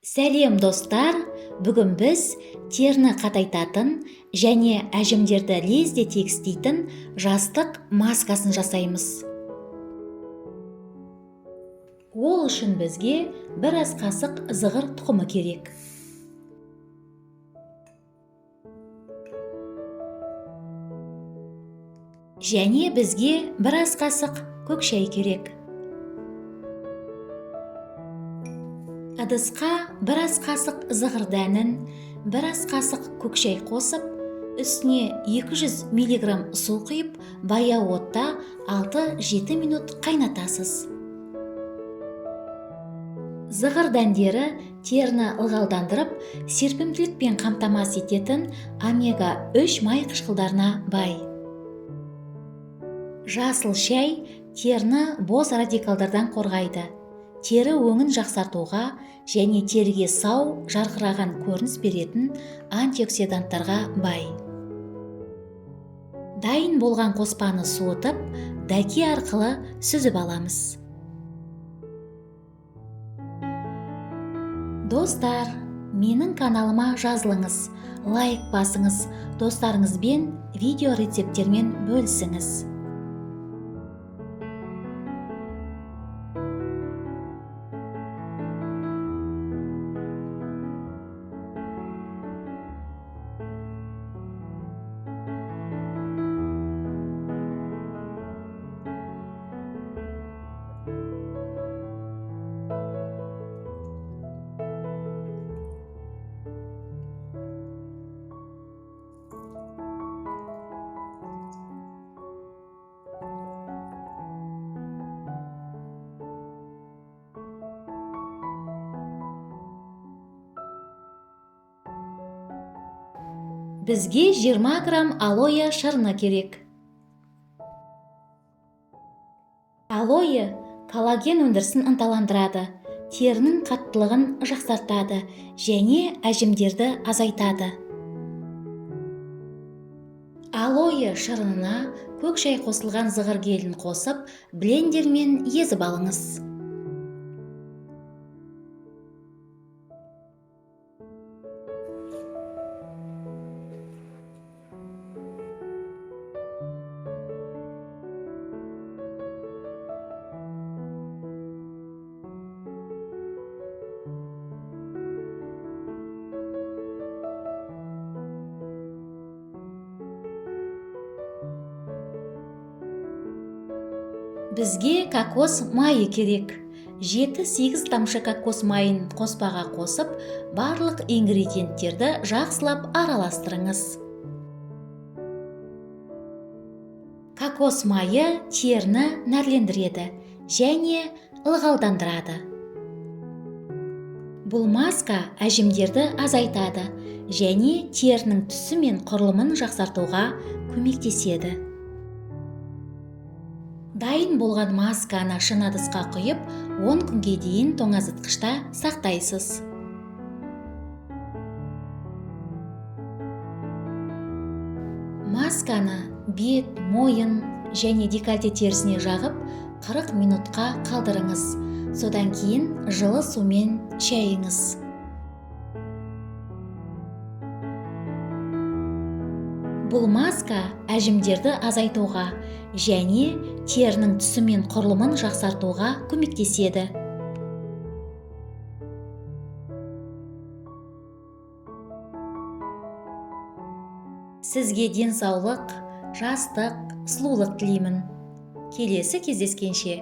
Сәлем достар, бүгін біз теріні қатайтатын және әжімдерді лезде тегістейтін жастық маскасын жасаймыз. Ол үшін бізге бір ас қасық зығыр тұқымы керек. Және бізге бір ас қасық көк шай керек. Ыдысқа бір ас қасық зығыр дәнін, бір ас қасық көк шай қосып, үстіне 200 мг су құйып, баяу отта 6-7 минут қайнатасыз. Зығыр дәндері теріні ылғалдандырып, серпімділікпен қамтамасыз ететін омега-3 май қышқылдарына бай. Жасыл шай теріні бос радикалдардан қорғайды. Тері өңін жақсартуға және теріге сау, жарқыраған көрініс беретін антиоксиданттарға бай. Дайын болған қоспаны суытып, дәке арқылы сүзіп аламыз. Достар, менің каналыма жазылыңыз, лайк басыңыз, достарыңызбен видео рецепттермен бөлісіңіз. Бізге 20 грамм алоэ шырыны керек. Алоэ коллаген өндірісін ынталандырады, терінің қаттылығын жақсартады және әжімдерді азайтады. Алоэ шырынына көк шай қосылған зығыр гелін қосып, блендермен езіп алыңыз. Бізге кокос майы керек. 7-8 тамшы кокос майын қоспаға қосып, барлық ингредиенттерді жақсылап араластырыңыз. Кокос майы теріні нәрлендіреді және ылғалдандырады. Бұл маска әжімдерді азайтады және терінің түсі мен құрылымын жақсартуға көмектеседі. Дайын болған масканы шыны ыдысқа құйып, 10 күнге дейін тоңазытқышта сақтайсыз. Масканы бет, мойын және декольте терісіне жағып, 40 минутқа қалдырыңыз. Содан кейін жылы сумен шайыңыз. Бұл маска әжімдерді азайтуға және терінің түсі мен құрылымын жақсартуға көмектеседі. Сізге денсаулық, жастық, сұлулық тілеймін. Келесі кездескенше.